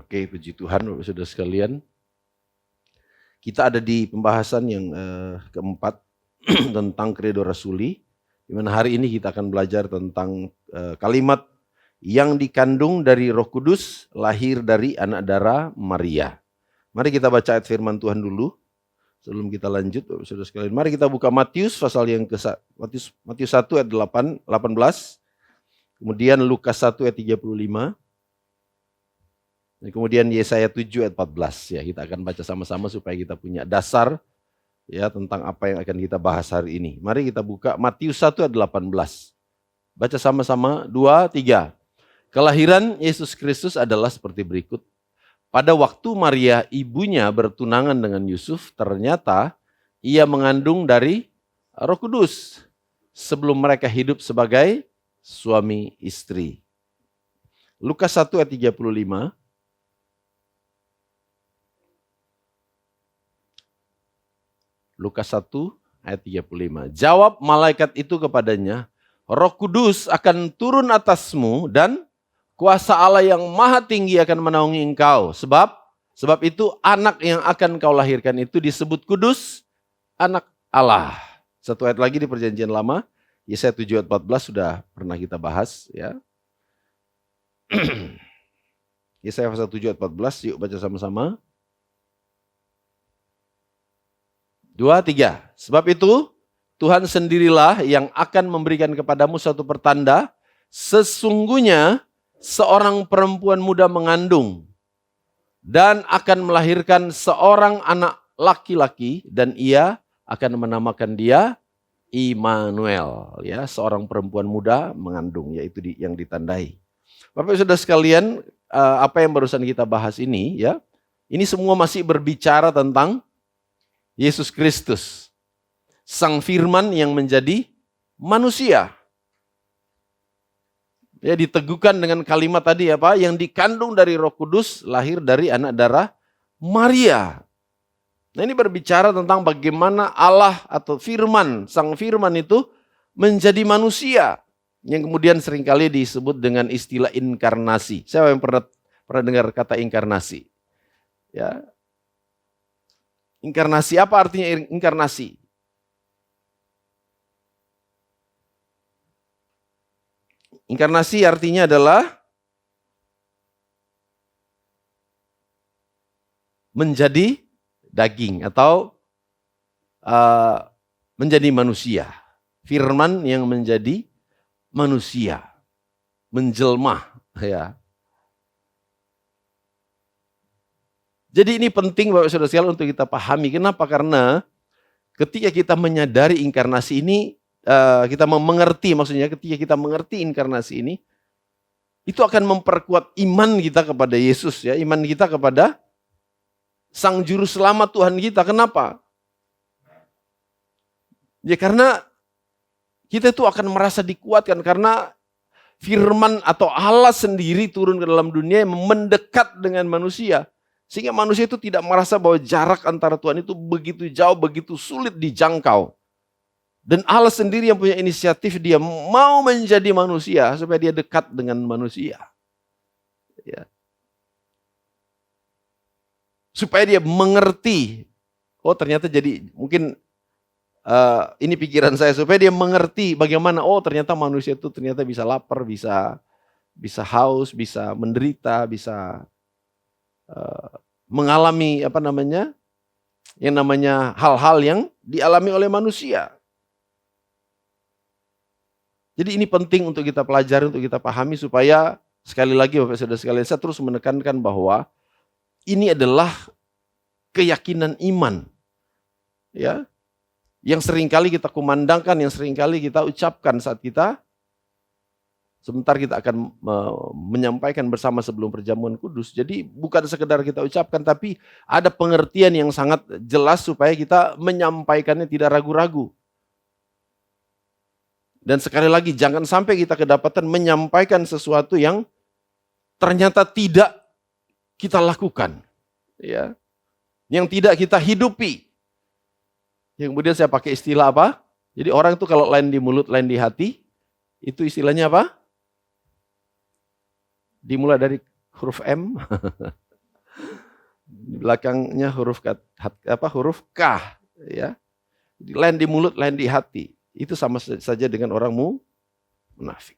Oke, puji Tuhan Bapak Saudara sekalian. Kita ada di pembahasan yang keempat tentang Credo Rasuli, di mana hari ini kita akan belajar tentang kalimat yang dikandung dari Roh Kudus, lahir dari anak darah Maria. Mari kita baca ayat firman Tuhan dulu sebelum kita lanjut Bapak Saudara sekalian. Mari kita buka Matius pasal yang Matius 1 ayat 18, kemudian Lukas 1 ayat 35. Dan kemudian Yesaya 7 ayat 14 ya, kita akan baca sama-sama supaya kita punya dasar ya tentang apa yang akan kita bahas hari ini. Mari kita buka Matius 1 ayat 18. Baca sama-sama 2, 3. Kelahiran Yesus Kristus adalah seperti berikut. Pada waktu Maria ibunya bertunangan dengan Yusuf, ternyata ia mengandung dari Roh Kudus sebelum mereka hidup sebagai suami istri. Lukas 1 ayat 35. Lukas 1 ayat 35. Jawab malaikat itu kepadanya, Roh Kudus akan turun atasmu dan kuasa Allah yang maha tinggi akan menaungi engkau. Sebab itu anak yang akan kau lahirkan itu disebut kudus, anak Allah. Satu ayat lagi di Perjanjian Lama, Yesaya 7 ayat 14 sudah pernah kita bahas ya. Yesaya pasal 7 ayat 14, yuk baca sama-sama. 2, 3. Sebab itu Tuhan sendirilah yang akan memberikan kepadamu suatu pertanda. Sesungguhnya seorang perempuan muda mengandung dan akan melahirkan seorang anak laki-laki dan ia akan menamakan dia Immanuel. Ya, seorang perempuan muda mengandung, yaitu yang ditandai. Bapak Saudara sekalian, apa yang barusan kita bahas ini ya, ini semua masih berbicara tentang Yesus Kristus, Sang Firman yang menjadi manusia. Ya, diteguhkan dengan kalimat tadi apa? Yang dikandung dari Roh Kudus, lahir dari anak darah Maria. Nah, ini berbicara tentang bagaimana Allah atau Firman, Sang Firman itu menjadi manusia. Yang kemudian seringkali disebut dengan istilah inkarnasi. Siapa yang pernah dengar kata inkarnasi? Ya. Inkarnasi, apa artinya inkarnasi? Inkarnasi artinya adalah menjadi daging atau menjadi manusia. Firman yang menjadi manusia, menjelma ya. Jadi ini penting Bapak Saudara sekalian untuk kita pahami. Kenapa? Karena ketika kita menyadari inkarnasi ini, kita mengerti, maksudnya ketika kita mengerti inkarnasi ini, itu akan memperkuat iman kita kepada Yesus ya, iman kita kepada Sang Juru Selamat Tuhan kita. Kenapa? Ya karena kita itu akan merasa dikuatkan karena Firman atau Allah sendiri turun ke dalam dunia yang mendekat dengan manusia. Sehingga manusia itu tidak merasa bahwa jarak antara Tuhan itu begitu jauh, begitu sulit dijangkau. Dan Allah sendiri yang punya inisiatif, dia mau menjadi manusia supaya dia dekat dengan manusia. Ya. Supaya dia mengerti, oh ternyata jadi mungkin ini pikiran saya, supaya dia mengerti bagaimana, oh ternyata manusia itu ternyata bisa lapar, bisa haus, bisa menderita, bisa mengalami yang namanya hal-hal yang dialami oleh manusia. Jadi ini penting untuk kita pelajari, untuk kita pahami supaya sekali lagi Bapak Saudara sekalian, saya terus menekankan bahwa ini adalah keyakinan iman ya, yang seringkali kita kumandangkan, yang seringkali kita ucapkan saat kita sebentar kita akan menyampaikan bersama sebelum perjamuan kudus. Jadi bukan sekedar kita ucapkan, tapi ada pengertian yang sangat jelas supaya kita menyampaikannya tidak ragu-ragu. Dan sekali lagi jangan sampai kita kedapatan menyampaikan sesuatu yang ternyata tidak kita lakukan. Ya. Yang tidak kita hidupi. Yang kemudian saya pakai istilah apa? Jadi orang itu kalau lain di mulut, lain di hati, itu istilahnya apa? Dimulai dari huruf M. Di belakangnya huruf huruf K, ya. Lain di mulut, lain di hati. Itu sama saja dengan orang munafik.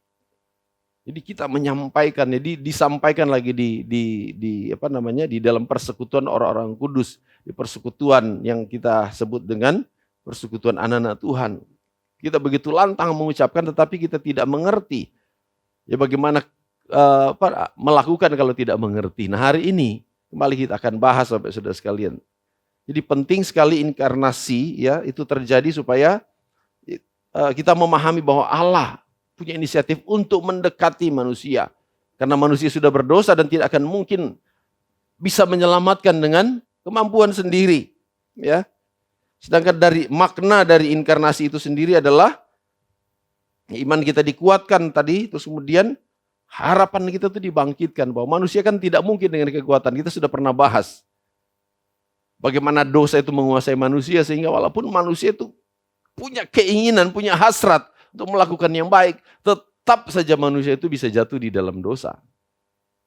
Jadi kita menyampaikan, jadi disampaikan lagi di dalam persekutuan orang-orang kudus, di persekutuan yang kita sebut dengan persekutuan anak-anak Tuhan. Kita begitu lantang mengucapkan, tetapi kita tidak mengerti. Ya bagaimana melakukan kalau tidak mengerti. Nah hari ini kembali kita akan bahas Bapak Saudara sekalian. Jadi penting sekali inkarnasi ya itu terjadi supaya kita memahami bahwa Allah punya inisiatif untuk mendekati manusia. Karena manusia sudah berdosa dan tidak akan mungkin bisa menyelamatkan dengan kemampuan sendiri. Ya. Sedangkan makna dari inkarnasi itu sendiri adalah iman kita dikuatkan tadi, terus kemudian harapan kita itu dibangkitkan. Bahwa manusia kan tidak mungkin dengan kekuatan, kita sudah pernah bahas. Bagaimana dosa itu menguasai manusia sehingga walaupun manusia itu punya keinginan, punya hasrat untuk melakukan yang baik, tetap saja manusia itu bisa jatuh di dalam dosa.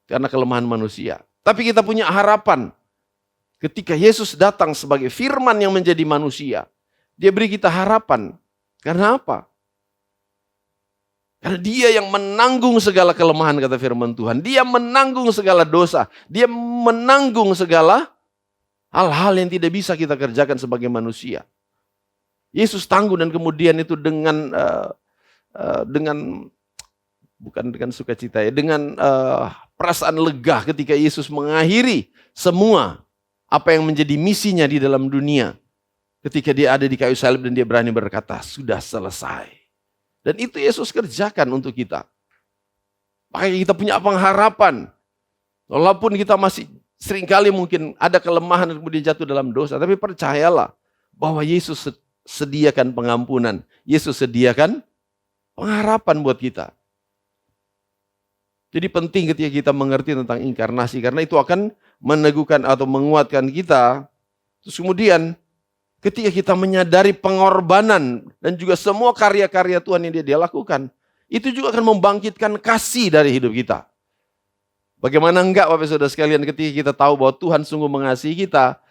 Karena kelemahan manusia. Tapi kita punya harapan. Ketika Yesus datang sebagai firman yang menjadi manusia, dia beri kita harapan. Karena apa? Karena dia yang menanggung segala kelemahan, kata firman Tuhan. Dia menanggung segala dosa. Dia menanggung segala hal-hal yang tidak bisa kita kerjakan sebagai manusia. Yesus tanggung dan kemudian itu dengan bukan dengan sukacita ya, dengan perasaan lega ketika Yesus mengakhiri semua apa yang menjadi misinya di dalam dunia. Ketika dia ada di kayu salib dan dia berani berkata, sudah selesai. Dan itu Yesus kerjakan untuk kita. Makanya kita punya pengharapan. Walaupun kita masih seringkali mungkin ada kelemahan dan kemudian jatuh dalam dosa. Tapi percayalah bahwa Yesus sediakan pengampunan. Yesus sediakan pengharapan buat kita. Jadi penting ketika kita mengerti tentang inkarnasi. Karena itu akan meneguhkan atau menguatkan kita. Terus kemudian ketika kita menyadari pengorbanan dan juga semua karya-karya Tuhan yang dia lakukan. Itu juga akan membangkitkan kasih dari hidup kita. Bagaimana enggak Bapak Saudara sekalian ketika kita tahu bahwa Tuhan sungguh mengasihi kita.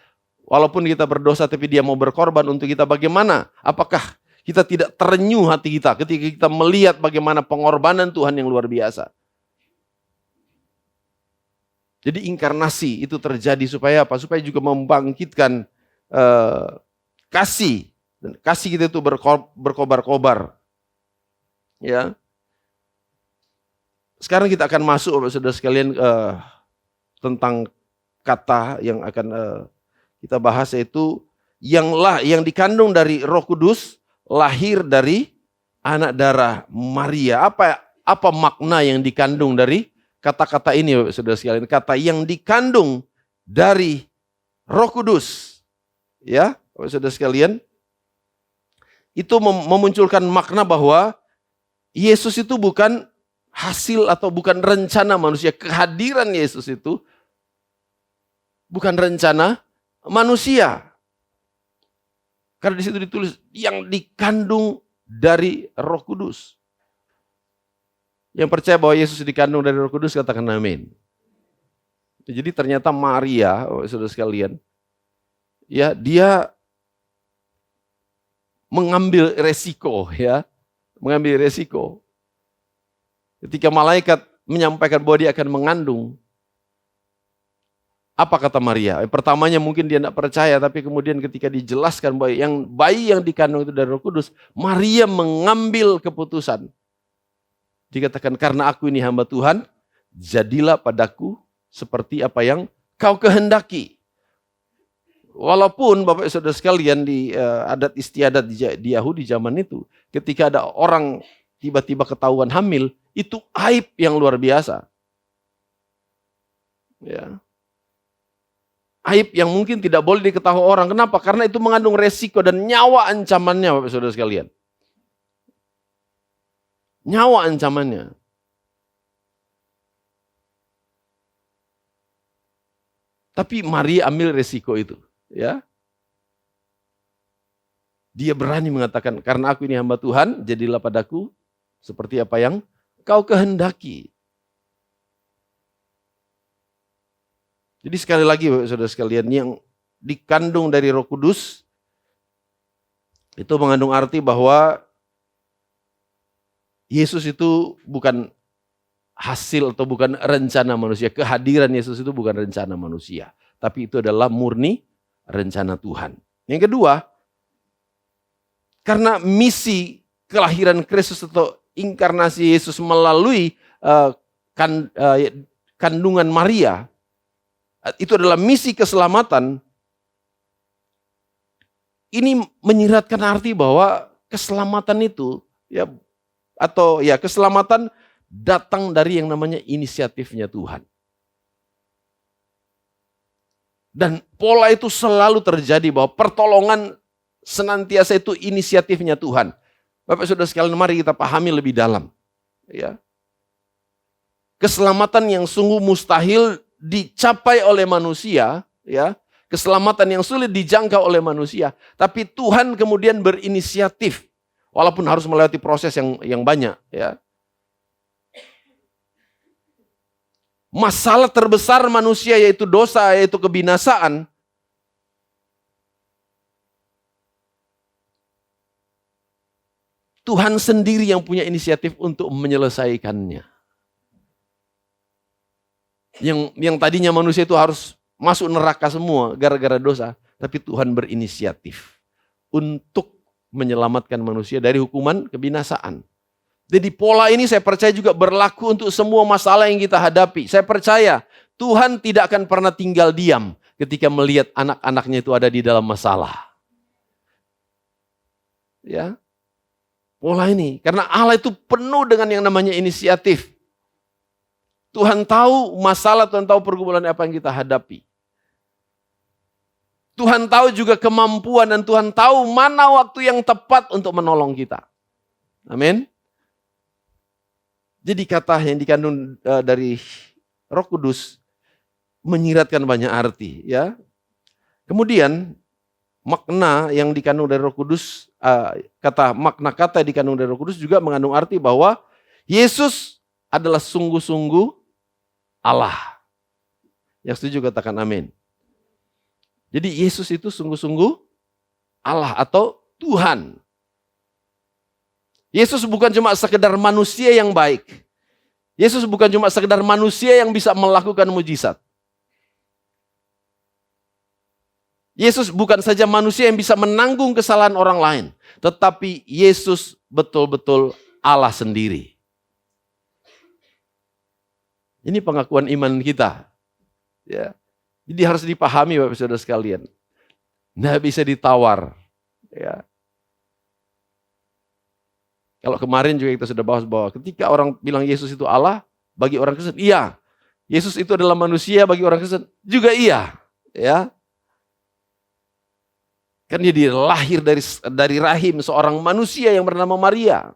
Walaupun kita berdosa tapi dia mau berkorban untuk kita, bagaimana? Apakah kita tidak terenyuh hati kita ketika kita melihat bagaimana pengorbanan Tuhan yang luar biasa? Jadi inkarnasi itu terjadi supaya apa? Supaya juga membangkitkan kasih. Dan kasih kita itu berkobar-kobar. Ya. Sekarang kita akan masuk Bapak Saudara sekalian tentang kata yang akan kita bahas, yaitu yang dikandung dari Roh Kudus, lahir dari anak darah Maria. Apa makna yang dikandung dari kata-kata ini Bapak Saudara sekalian? Kata yang dikandung dari Roh Kudus. Ya, Bapak Saudara sekalian, itu memunculkan makna bahwa Yesus itu bukan hasil atau bukan rencana manusia. Kehadiran Yesus itu bukan rencana manusia. Karena di situ ditulis yang dikandung dari Roh Kudus. Yang percaya bahwa Yesus dikandung dari Roh Kudus katakan amin. Jadi ternyata Maria, saudara sekalian, ya dia mengambil resiko, ya, mengambil resiko. Ketika malaikat menyampaikan bahwa dia akan mengandung, apa kata Maria? Pertamanya mungkin dia tidak percaya, tapi kemudian ketika dijelaskan bahwa bayi yang dikandung itu dari Roh Kudus, Maria mengambil keputusan. Dikatakan, karena aku ini hamba Tuhan, jadilah padaku seperti apa yang kau kehendaki. Walaupun Bapak Saudara sekalian di adat istiadat di Yahudi zaman itu, ketika ada orang tiba-tiba ketahuan hamil, itu aib yang luar biasa. Ya. Aib yang mungkin tidak boleh diketahui orang. Kenapa? Karena itu mengandung resiko dan nyawa ancamannya Bapak Saudara sekalian. Nyawa ancamannya. Tapi Maria ambil resiko itu, ya. Dia berani mengatakan, karena aku ini hamba Tuhan, jadilah padaku seperti apa yang kau kehendaki. Jadi sekali lagi saudara sekalian, yang dikandung dari Roh Kudus itu mengandung arti bahwa Yesus itu bukan hasil atau bukan rencana manusia. Kehadiran Yesus itu bukan rencana manusia, tapi itu adalah murni rencana Tuhan. Yang kedua, karena misi kelahiran Kristus atau inkarnasi Yesus melalui kandungan Maria, itu adalah misi keselamatan. Ini menyiratkan arti bahwa keselamatan itu keselamatan datang dari yang namanya inisiatifnya Tuhan. Dan pola itu selalu terjadi bahwa pertolongan senantiasa itu inisiatifnya Tuhan. Bapak Saudara sekalian, mari kita pahami lebih dalam. Ya. Keselamatan yang sungguh mustahil dicapai oleh manusia, ya. Keselamatan yang sulit dijangkau oleh manusia, tapi Tuhan kemudian berinisiatif, walaupun harus melewati proses yang banyak, ya. Masalah terbesar manusia yaitu dosa, yaitu kebinasaan. Tuhan sendiri yang punya inisiatif untuk menyelesaikannya. Yang tadinya manusia itu harus masuk neraka semua gara-gara dosa, tapi Tuhan berinisiatif untuk menyelamatkan manusia dari hukuman kebinasaan. Jadi pola ini saya percaya juga berlaku untuk semua masalah yang kita hadapi. Saya percaya Tuhan tidak akan pernah tinggal diam ketika melihat anak-anaknya itu ada di dalam masalah. Ya. Pola ini, karena Allah itu penuh dengan yang namanya inisiatif. Tuhan tahu masalah, Tuhan tahu pergumulan apa yang kita hadapi. Tuhan tahu juga kemampuan dan Tuhan tahu mana waktu yang tepat untuk menolong kita. Amin. Jadi kata yang dikandung dari Roh Kudus menyiratkan banyak arti, ya. Kemudian makna yang dikandung dari Roh Kudus, makna kata yang dikandung dari Roh Kudus juga mengandung arti bahwa Yesus adalah sungguh-sungguh Allah. Yang setuju katakan amin. Jadi Yesus itu sungguh-sungguh Allah atau Tuhan. Yesus bukan cuma sekedar manusia yang baik. Yesus bukan cuma sekedar manusia yang bisa melakukan mujizat. Yesus bukan saja manusia yang bisa menanggung kesalahan orang lain, tetapi Yesus betul-betul Allah sendiri. Ini pengakuan iman kita. Ya. Jadi harus dipahami Bapak Saudara sekalian. Nggak bisa ditawar. Ya. Kalau kemarin juga kita sudah bahas bahwa ketika orang bilang Yesus itu Allah, bagi orang Kristen iya. Yesus itu adalah manusia, bagi orang Kristen juga iya. Ya. Kan dia dilahir dari rahim seorang manusia yang bernama Maria.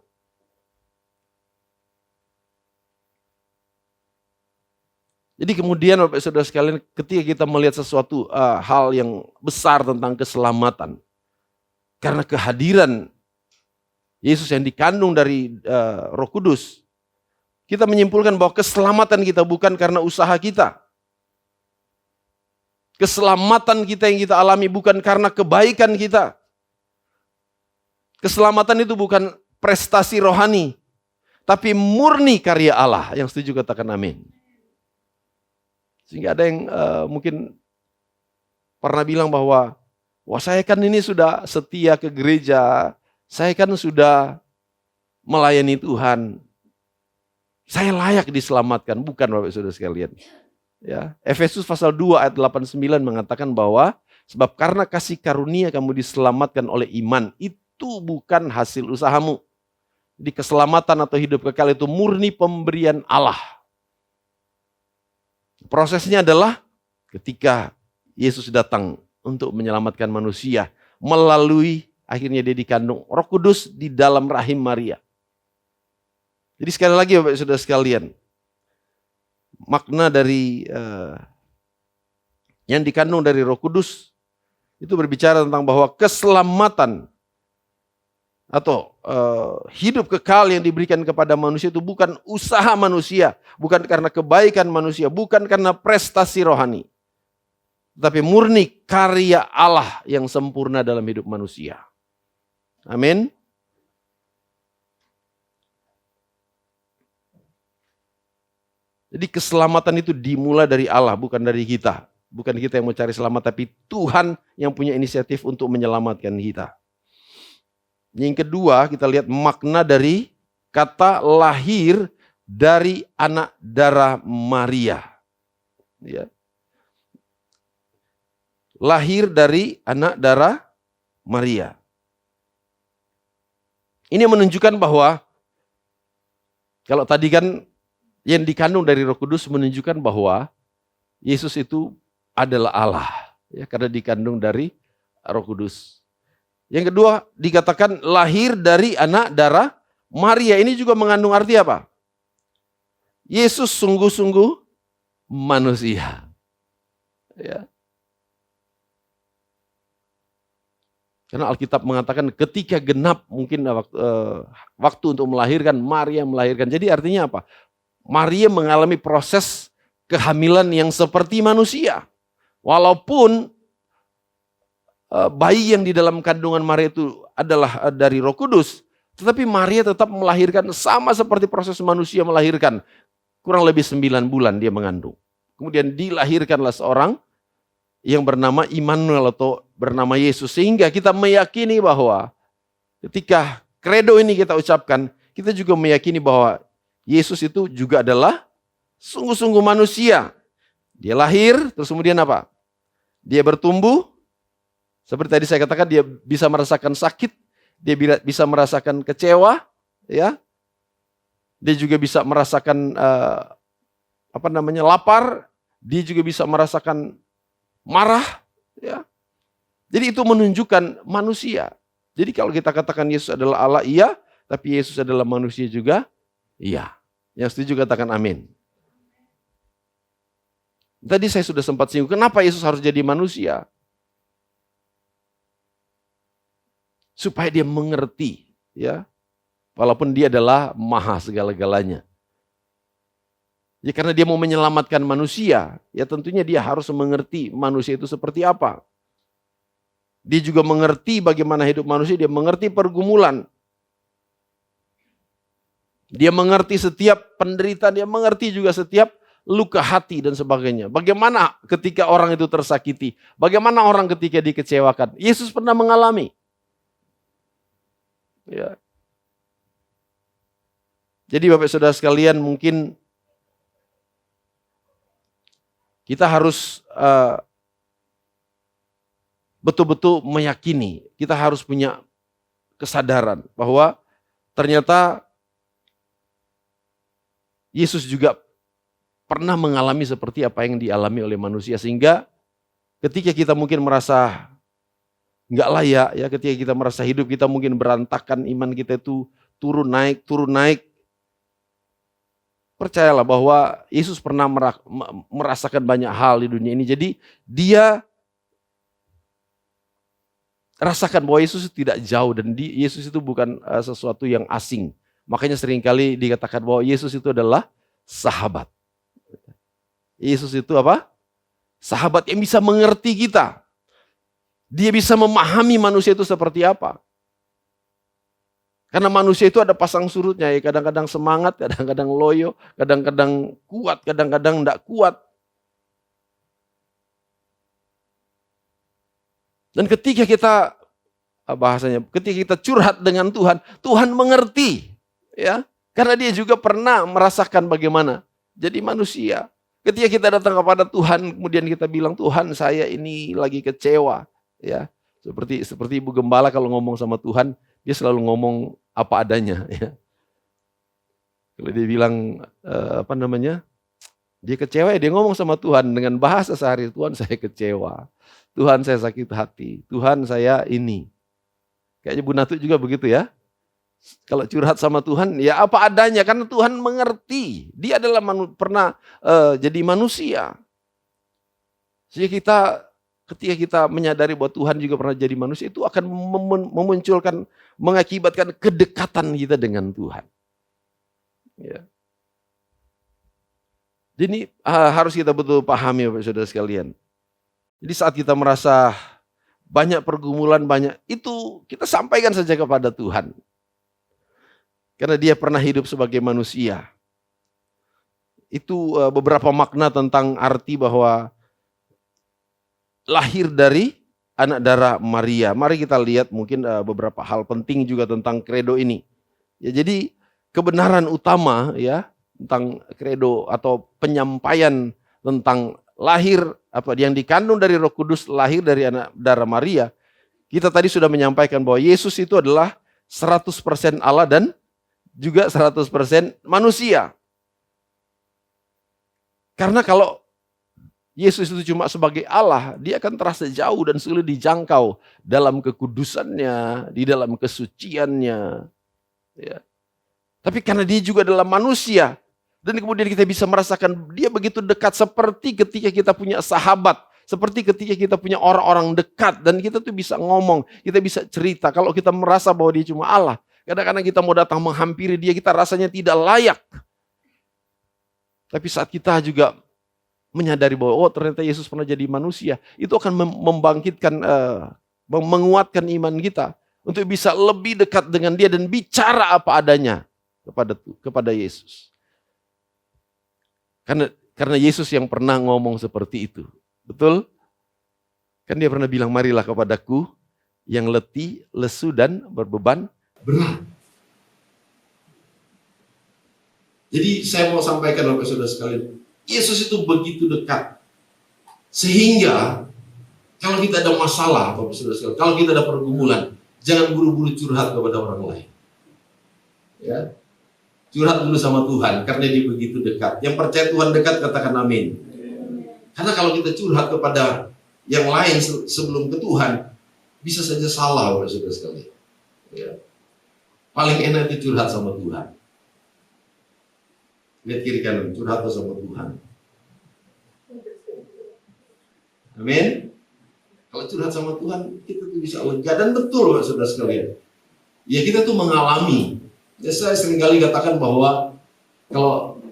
Jadi kemudian Bapak Saudara sekalian, ketika kita melihat sesuatu hal yang besar tentang keselamatan, karena kehadiran Yesus yang dikandung dari Roh Kudus, kita menyimpulkan bahwa keselamatan kita bukan karena usaha kita. Keselamatan kita yang kita alami bukan karena kebaikan kita. Keselamatan itu bukan prestasi rohani, tapi murni karya Allah. Yang setuju katakan amin. Sehingga ada yang mungkin pernah bilang bahwa, wah saya kan ini sudah setia ke gereja, saya kan sudah melayani Tuhan, saya layak diselamatkan. Bukan Bapak Saudara sekalian. Ya, Efesus pasal 2 ayat 89 mengatakan bahwa sebab karena kasih karunia kamu diselamatkan oleh iman, itu bukan hasil usahamu. Jadi keselamatan atau hidup kekal itu murni pemberian Allah. Prosesnya adalah ketika Yesus datang untuk menyelamatkan manusia melalui akhirnya dia dikandung Roh Kudus di dalam rahim Maria. Jadi sekali lagi Bapak Saudara sekalian, makna dari yang dikandung dari Roh Kudus itu berbicara tentang bahwa keselamatan atau hidup kekal yang diberikan kepada manusia itu bukan usaha manusia, bukan karena kebaikan manusia, bukan karena prestasi rohani. tetapi murni karya Allah yang sempurna dalam hidup manusia. Amin. Jadi keselamatan itu dimulai dari Allah, bukan dari kita. Bukan kita yang mau cari selamat, tapi Tuhan yang punya inisiatif untuk menyelamatkan kita. Yang kedua, kita lihat makna dari kata lahir dari anak darah Maria. Ya. Lahir dari anak darah Maria. Ini menunjukkan bahwa, kalau tadi kan yang dikandung dari Roh Kudus menunjukkan bahwa Yesus itu adalah Allah, ya, karena dikandung dari Roh Kudus. Yang kedua, dikatakan lahir dari anak darah Maria. Ini juga mengandung arti apa? Yesus sungguh-sungguh manusia. Ya. Karena Alkitab mengatakan ketika genap mungkin waktu untuk melahirkan, Maria melahirkan. Jadi artinya apa? Maria mengalami proses kehamilan yang seperti manusia. Walaupun bayi yang di dalam kandungan Maria itu adalah dari Roh Kudus, tetapi Maria tetap melahirkan sama seperti proses manusia melahirkan. Kurang lebih 9 bulan dia mengandung. Kemudian dilahirkanlah seorang yang bernama Immanuel atau bernama Yesus. Sehingga kita meyakini bahwa ketika kredo ini kita ucapkan, kita juga meyakini bahwa Yesus itu juga adalah sungguh-sungguh manusia. Dia lahir, terus kemudian apa? Dia bertumbuh. Seperti tadi saya katakan, dia bisa merasakan sakit, dia bisa merasakan kecewa, ya. Dia juga bisa merasakan lapar, dia juga bisa merasakan marah, ya. Jadi itu menunjukkan manusia. Jadi kalau kita katakan Yesus adalah Allah, iya, tapi Yesus adalah manusia juga, iya. Yang setuju katakan amin. Tadi saya sudah sempat singgung, kenapa Yesus harus jadi manusia? Supaya dia mengerti, ya. Walaupun dia adalah maha segala-galanya. Ya karena dia mau menyelamatkan manusia, ya tentunya dia harus mengerti manusia itu seperti apa. Dia juga mengerti bagaimana hidup manusia, dia mengerti pergumulan. Dia mengerti setiap penderitaan, dia mengerti juga setiap luka hati dan sebagainya. Bagaimana ketika orang itu tersakiti, bagaimana orang ketika dikecewakan. Yesus pernah mengalami. Ya. Jadi Bapak Saudara sekalian, mungkin kita harus betul-betul meyakini, kita harus punya kesadaran bahwa ternyata Yesus juga pernah mengalami seperti apa yang dialami oleh manusia, sehingga ketika kita mungkin merasa nggak layak, ya, ketika kita merasa hidup kita mungkin berantakan, iman kita itu turun naik, percayalah bahwa Yesus pernah merasakan banyak hal di dunia ini. Jadi dia rasakan bahwa Yesus tidak jauh dan Yesus itu bukan sesuatu yang asing. Makanya seringkali dikatakan bahwa Yesus itu adalah sahabat. Yesus itu apa? Sahabat yang bisa mengerti kita. Dia bisa memahami manusia itu seperti apa. Karena manusia itu ada pasang surutnya, ya, kadang-kadang semangat, kadang-kadang loyo, kadang-kadang kuat, kadang-kadang tidak kuat. Dan ketika kita ketika kita curhat dengan Tuhan, Tuhan mengerti, ya, karena dia juga pernah merasakan bagaimana jadi manusia. Ketika kita datang kepada Tuhan, kemudian kita bilang, Tuhan saya ini lagi kecewa, ya, seperti ibu gembala kalau ngomong sama Tuhan, dia selalu ngomong apa adanya, ya. Kalau dia bilang dia kecewa, ya dia ngomong sama Tuhan dengan bahasa sehari, Tuhan saya kecewa, Tuhan saya sakit hati, Tuhan saya ini. Kayaknya Bu Natu juga begitu, ya. Kalau curhat sama Tuhan, ya apa adanya, karena Tuhan mengerti. Dia adalah pernah jadi manusia. Sehingga ketika kita menyadari bahwa Tuhan juga pernah jadi manusia, itu akan mengakibatkan kedekatan kita dengan Tuhan. Ya. Jadi harus kita betul pahami Bapak Saudara sekalian. Jadi saat kita merasa banyak pergumulan, banyak itu kita sampaikan saja kepada Tuhan. Karena Dia pernah hidup sebagai manusia. Itu beberapa makna tentang arti bahwa lahir dari anak darah Maria. Mari kita lihat mungkin beberapa hal penting juga tentang kredo ini. Ya, jadi kebenaran utama ya tentang kredo atau penyampaian tentang lahir yang dikandung dari Roh Kudus, lahir dari anak darah Maria. Kita tadi sudah menyampaikan bahwa Yesus itu adalah 100% Allah dan juga 100% manusia. Karena kalau Yesus itu cuma sebagai Allah, Dia akan terasa jauh dan sulit dijangkau dalam kekudusannya, di dalam kesuciannya. Ya. Tapi karena Dia juga adalah manusia, dan kemudian kita bisa merasakan Dia begitu dekat seperti ketika kita punya sahabat, seperti ketika kita punya orang-orang dekat, dan kita tuh bisa ngomong, kita bisa cerita. Kalau kita merasa bahwa Dia cuma Allah, kadang-kadang kita mau datang menghampiri Dia, kita rasanya tidak layak. Tapi saat kita juga menyadari bahwa ternyata Yesus pernah jadi manusia, itu akan membangkitkan, menguatkan iman kita untuk bisa lebih dekat dengan Dia dan bicara apa adanya kepada Yesus. Karena Yesus yang pernah ngomong seperti itu, betul? Kan Dia pernah bilang, marilah kepadaku yang letih, lesu dan berbeban berat. Jadi saya mau sampaikan Bapak Saudara sekalian, Yesus itu begitu dekat. Sehingga kalau kita ada masalah, Bapak Saudara sekalian, kalau kita ada pergumulan, jangan buru-buru curhat kepada orang lain. Ya. Curhat dulu sama Tuhan, karena Dia begitu dekat. Yang percaya Tuhan dekat, katakan amin. Karena kalau kita curhat kepada yang lain sebelum ke Tuhan, bisa saja salah, Bapak Saudara sekalian. Ya. Paling enak itu curhat sama Tuhan. Lihat kiri kanan, curhat sama Tuhan. Amin. Kalau curhat sama Tuhan, kita tuh bisa lega. Dan betul, Bapak Saudara sekalian. Ya kita tuh mengalami. Ya, saya seringkali katakan bahwa kalau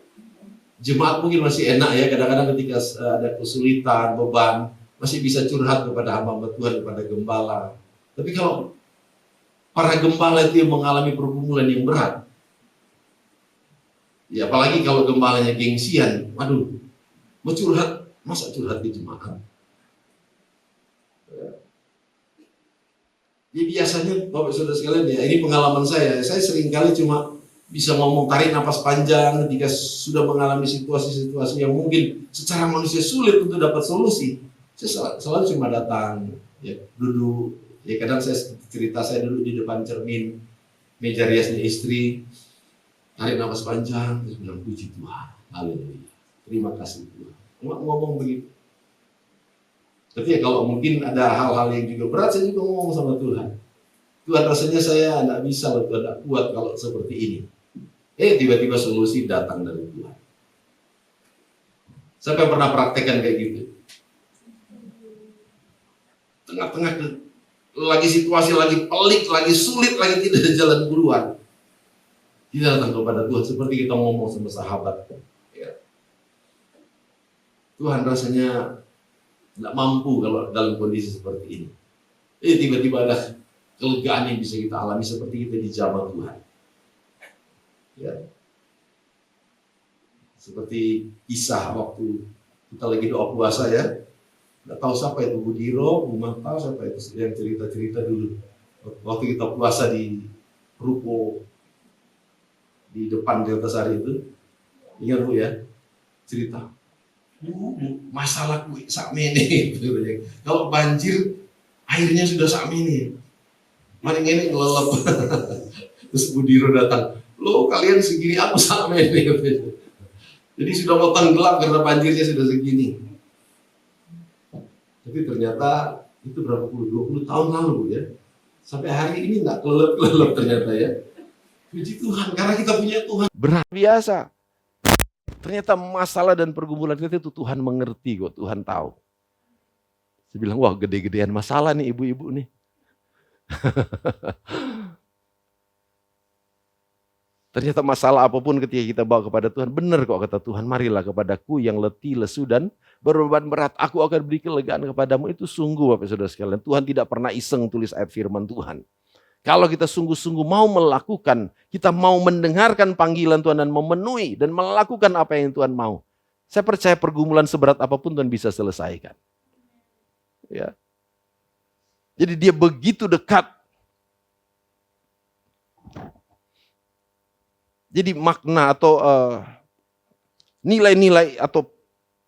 jemaat mungkin masih enak ya, kadang-kadang ketika ada kesulitan, beban, masih bisa curhat kepada hamba Tuhan, kepada gembala. Tapi kalau para gembala itu yang mengalami pergumulan yang berat, ya apalagi kalau gembalanya gengsian, waduh, mau curhat, masa curhat di jemaat? Ya biasanya Bapak Saudara sekalian, ya ini pengalaman saya seringkali cuma bisa ngomong tarik napas panjang ketika sudah mengalami situasi-situasi yang mungkin secara manusia sulit untuk dapat solusi. Saya selalu cuma datang, ya duduk, ya kadang saya cerita saya duduk di depan cermin, meja riasnya istri, tarik napas panjang, terus bilang puji Tuhan, haleluya, terima kasih Tuhan. Ngomong begitu. Tapi ya kalau mungkin ada hal-hal yang juga berat, saya juga ngomong sama Tuhan. Tuhan, rasanya saya tidak bisa, Tuhan tidak kuat kalau seperti ini. Tiba-tiba solusi datang dari Tuhan. Siapa yang pernah praktekkan kayak gitu? Tengah-tengah lagi situasi lagi pelik, lagi sulit, lagi tidak ada jalan keluar. Kita datang kepada Tuhan seperti kita ngomong sama sahabat. Ya. Tuhan, rasanya tidak mampu kalau dalam kondisi seperti ini. Tiba-tiba ada kelegaan yang bisa kita alami seperti kita dijamah Tuhan. Ya. Seperti kisah waktu kita lagi doa puasa ya. Nggak tahu siapa itu, Bu Diro, Bu Mata, siapa itu yang cerita-cerita dulu. Waktu kita puasa di ruko di depan Delta Sari itu, ingat Bu ya, cerita. Bu, masalahku sakmene. Kalau banjir, airnya sudah sakmene. Maring ini ngelelep. Terus Bu Diro datang, lo kalian segini, aku sakmene. Jadi sudah mau tenggelam karena banjirnya sudah segini. Tapi ternyata itu berapa puluh, 20 tahun lalu Bu ya. Sampai hari ini nggak kelelep-kelelep ternyata ya. Puji Tuhan, karena kita punya Tuhan. Berat biasa. Ternyata masalah dan pergumulan kita itu Tuhan mengerti kok, Tuhan tahu. Saya bilang, wah gede-gedean masalah nih ibu-ibu nih. Ternyata masalah apapun ketika kita bawa kepada Tuhan, benar kok kata Tuhan, marilah kepadaku yang letih, lesu, dan berbeban berat, aku akan beri kelegaan kepadamu. Itu sungguh Bapak Saudara sekalian, Tuhan tidak pernah iseng tulis ayat firman Tuhan. Kalau kita sungguh-sungguh mau melakukan, kita mau mendengarkan panggilan Tuhan dan memenuhi dan melakukan apa yang Tuhan mau, saya percaya pergumulan seberat apapun Tuhan bisa selesaikan. Ya. Jadi dia begitu dekat. Jadi makna atau nilai-nilai atau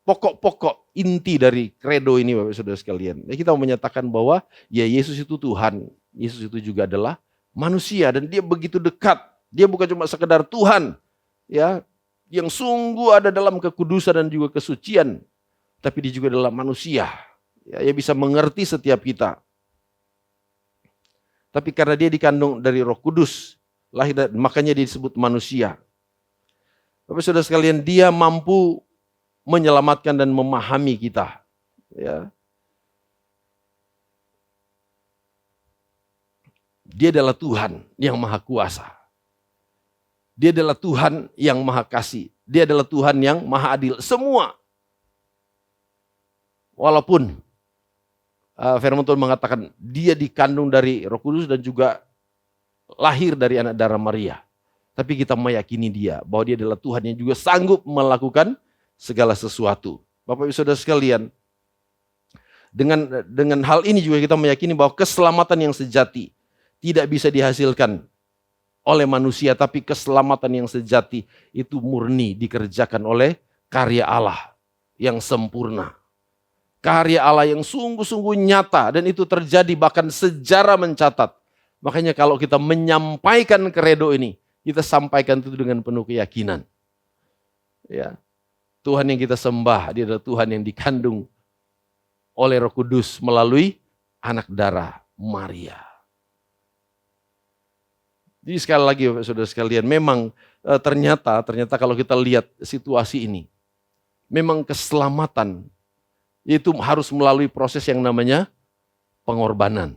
pokok-pokok inti dari kredo ini Bapak Saudara sekalian. Kita mau menyatakan bahwa ya Yesus itu Tuhan, Yesus itu juga adalah manusia dan dia begitu dekat. Dia bukan cuma sekedar Tuhan ya, yang sungguh ada dalam kekudusan dan juga kesucian, tapi dia juga adalah manusia. Ya, dia bisa mengerti setiap kita. Tapi karena dia dikandung dari Roh Kudus, makanya dia disebut manusia. Bapak Saudara sekalian, dia mampu menyelamatkan dan memahami kita. Ya. Dia adalah Tuhan yang maha kuasa. Dia adalah Tuhan yang maha kasih. Dia adalah Tuhan yang maha adil. Semua. Walaupun firman Tuhan mengatakan dia dikandung dari Roh Kudus dan juga lahir dari anak darah Maria. Tapi kita meyakini dia bahwa dia adalah Tuhan yang juga sanggup melakukan segala sesuatu. Bapak Ibu Saudara sekalian, dengan hal ini juga kita meyakini bahwa keselamatan yang sejati tidak bisa dihasilkan oleh manusia, tapi keselamatan yang sejati itu murni dikerjakan oleh karya Allah yang sempurna. Karya Allah yang sungguh-sungguh nyata dan itu terjadi bahkan sejarah mencatat. Makanya kalau kita menyampaikan kredo ini, kita sampaikan itu dengan penuh keyakinan. Ya. Tuhan yang kita sembah, dia adalah Tuhan yang dikandung oleh Roh Kudus melalui anak darah Maria. Jadi sekali lagi Bapak Saudara sekalian, memang ternyata kalau kita lihat situasi ini, memang keselamatan itu harus melalui proses yang namanya pengorbanan.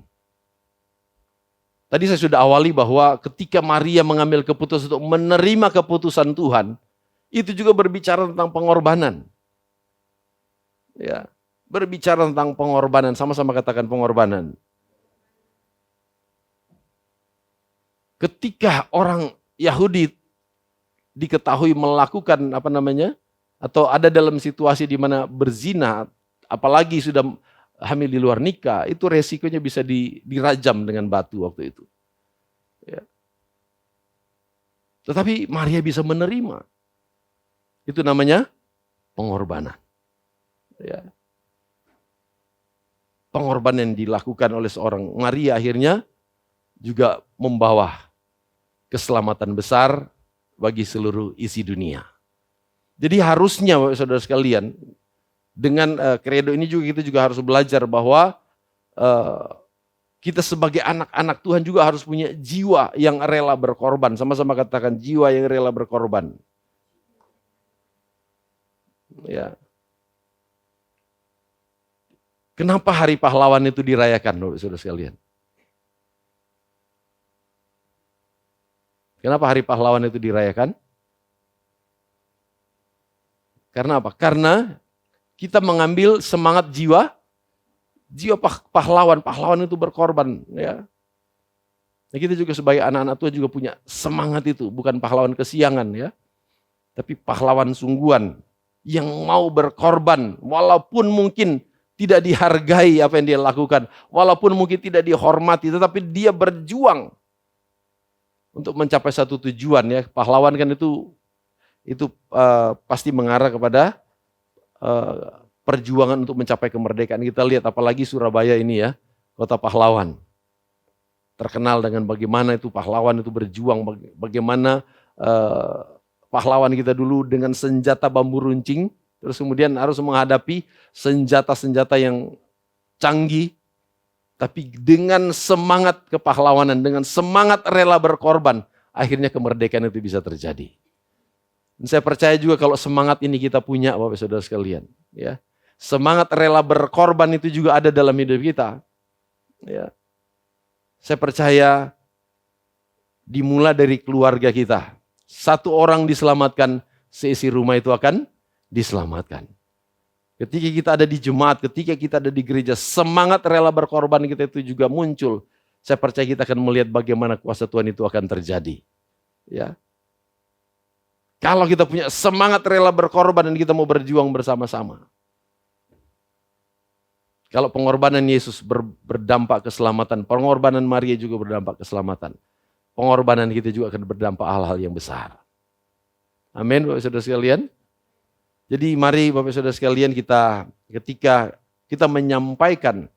Tadi saya sudah awali bahwa ketika Maria mengambil keputusan untuk menerima keputusan Tuhan, itu juga berbicara tentang pengorbanan. Ya, berbicara tentang pengorbanan, sama-sama katakan pengorbanan. Ketika orang Yahudi diketahui melakukan atau ada dalam situasi di mana berzina, apalagi sudah hamil di luar nikah, itu resikonya bisa dirajam dengan batu waktu itu. Ya. Tetapi Maria bisa menerima. Itu namanya pengorbanan. Ya. Pengorbanan yang dilakukan oleh seorang Maria akhirnya juga membawa keselamatan besar bagi seluruh isi dunia. Jadi harusnya Bapak Saudara sekalian, dengan kredo ini juga kita juga harus belajar bahwa kita sebagai anak-anak Tuhan juga harus punya jiwa yang rela berkorban. Sama-sama katakan jiwa yang rela berkorban. Ya. Kenapa Hari Pahlawan itu dirayakan, Bapak Saudara sekalian? Kenapa Hari Pahlawan itu dirayakan? Karena apa? Karena kita mengambil semangat jiwa pahlawan itu berkorban. Ya. Nah, kita juga sebagai anak-anak Tuhan juga punya semangat itu, bukan pahlawan kesiangan ya, tapi pahlawan sungguhan yang mau berkorban, walaupun mungkin tidak dihargai apa yang dia lakukan, walaupun mungkin tidak dihormati, tetapi dia berjuang untuk mencapai satu tujuan ya. Pahlawan kan itu pasti mengarah kepada perjuangan untuk mencapai kemerdekaan. Kita lihat apalagi Surabaya ini ya, kota pahlawan. Terkenal dengan bagaimana itu pahlawan itu berjuang, bagaimana pahlawan kita dulu dengan senjata bambu runcing, terus kemudian harus menghadapi senjata-senjata yang canggih, tapi dengan semangat kepahlawanan, dengan semangat rela berkorban, akhirnya kemerdekaan itu bisa terjadi. Dan saya percaya juga kalau semangat ini kita punya, Bapak Saudara sekalian, ya, semangat rela berkorban itu juga ada dalam hidup kita. Ya. Saya percaya dimulai dari keluarga kita. Satu orang diselamatkan, seisi rumah itu akan diselamatkan. Ketika kita ada di jemaat, ketika kita ada di gereja, semangat rela berkorban kita itu juga muncul. Saya percaya kita akan melihat bagaimana kuasa Tuhan itu akan terjadi. Ya. Kalau kita punya semangat rela berkorban dan kita mau berjuang bersama-sama. Kalau pengorbanan Yesus berdampak keselamatan, pengorbanan Maria juga berdampak keselamatan. Pengorbanan kita juga akan berdampak hal-hal yang besar. Amin, Bapak Saudara sekalian. Jadi mari Bapak Saudara sekalian kita ketika kita menyampaikan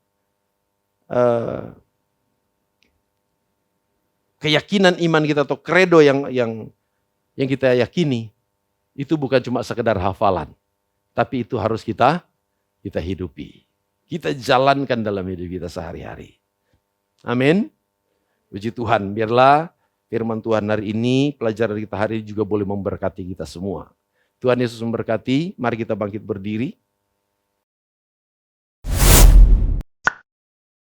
keyakinan iman kita atau kredo yang kita yakini, itu bukan cuma sekedar hafalan, tapi itu harus kita hidupi. Kita jalankan dalam hidup kita sehari-hari. Amin. Puji Tuhan, biarlah firman Tuhan hari ini, pelajaran kita hari ini juga boleh memberkati kita semua. Tuhan Yesus memberkati, mari kita bangkit berdiri.